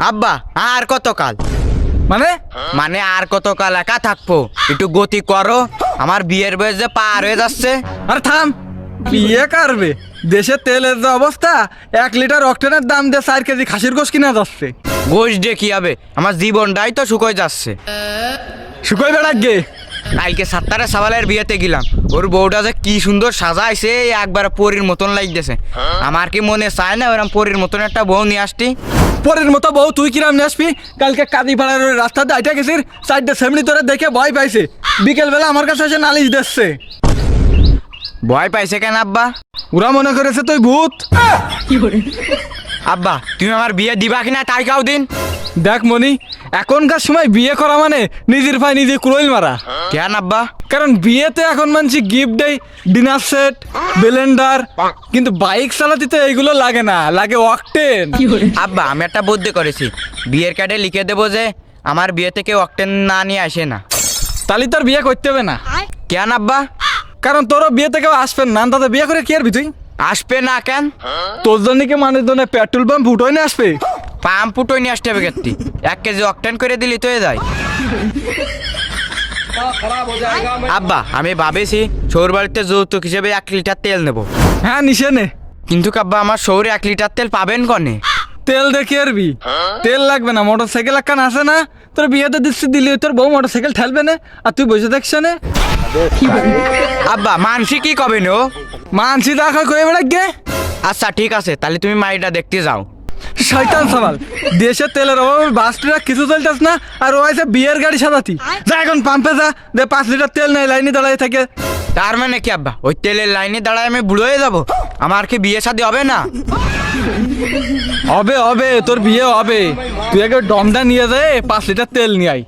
আব্বা আর কতকাল? মানে মানে আর কতকাল একা থাকবো? একটু গতি করো, আমার বিয়ের বয়স যে পার হয়ে যাচ্ছে। আরে থাম, বিয়ে করবে? দেশের তেলের যে অবস্থা, 1 লিটার অক্টেনের দাম দিয়ে 4 কেজি খাসির গোশ কিনা যাচ্ছে। গোশ দিয়ে কি হবে? আমার জীবনটাই তো শুকোয় যাচ্ছে। শুকোই বেড়াক গে। কালকে 7টারে সাবালের বিয়েতে গেলাম, ওর বউটা যে কি সুন্দর সাজাইছে, একবার পরীর মতন লাগতেছে। আমার কি মনে চায় না ওরকম পরীর মতন একটা বউ নিয়ে আসতি? পরের মতো বউ তুই কিরাম নিয়ে আসবি? কালকে কাজীপাড়ার ওই রাস্তাতে আইটা গেছিস, 4টে সেমনি তোরে দেখে ভয় পাইছে, বিকেল বেলা আমার কাছে এসে নালিশ দিচ্ছে। ভয় পাইছে কেন আব্বা? ওরা মনে করেছে তুই ভূত। আব্বা তুমি আমার বিয়ে দিবা কিনা তাই কাউ দিন। দেখ মনি, এখনকার সময় বিয়ে করা মানে নিজের পায়ে নিজে কুড়োইল মারা। কেন আব্বা? কারণ বিয়েতে এখন মানছি গিফট দেয়, ডিনার সেট, ব্লেন্ডার, কিন্তু বাইক চালাতে তো এইগুলো লাগে না, লাগে অকটেন। আব্বা আমি একটা বুদ্ধি করেছি, বিয়ের কার্ডে লিখে দেবো যে আমার বিয়ে থেকে অক্টেন না নিয়ে আসে না। তাহলে তোর বিয়ে করতে হবে না। কেন আব্বা? কারণ তোরও বিয়েতে কেউ আসবেন না, তাতে বিয়ে করে কি আরবি তুই? আসবে না কেন? তোর জন্য কি মানুষ জন্য পেট্রোল পাম্প ফুটোই না আসবে? পাম্প ফুটোই নিয়ে আসতে হবে কেটে 1 কেজি অক্টেন করে দিলি তো যায়। আব্বা আমি ভাবেছি সৌর বাড়িতে যৌতুক হিসেবে 1 লিটার তেল নেব। হ্যাঁ নিশে নে। কিন্তু আব্বা আমার শহরে 1 লিটার তেল পাবেন কনে? তেল দেখে আরবি? তেল লাগবে না, মোটর সাইকেল একখান আছে না? তোর বিয়েতে দিচ্ছি, দিলি তোর বউ মোটর সাইকেল ঠেলবে না, আর তুই বসে দেখছ না। আব্বা মানসি কি কবে নো? মানসি দেখা কয়ে বেড়াক গে। আচ্ছা ঠিক আছে, তাহলে তুমি মাইটা দেখতে যাও। শয়তান সামাল, দেশের তেলের অভাবে বাস ট্রাক কিছু চলতেছ না, আর ও আছে বিয়ের গাড়ি সাজাতি। যা এখন পাম্পে যা, দে 5 লিটার তেল নেই, লাইনে দাঁড়ায় থাকে। তার মানে কি আব্বা ওই তেলের লাইনে দাঁড়ায় আমি বুড়ো হয়ে যাবো? আমার কি বিয়ে শাদী হবে না? হবে হবে, তোর বিয়ে হবে। তুই আগে ডমটা নিয়ে যায়, 5 লিটার তেল নিয়ে আয়।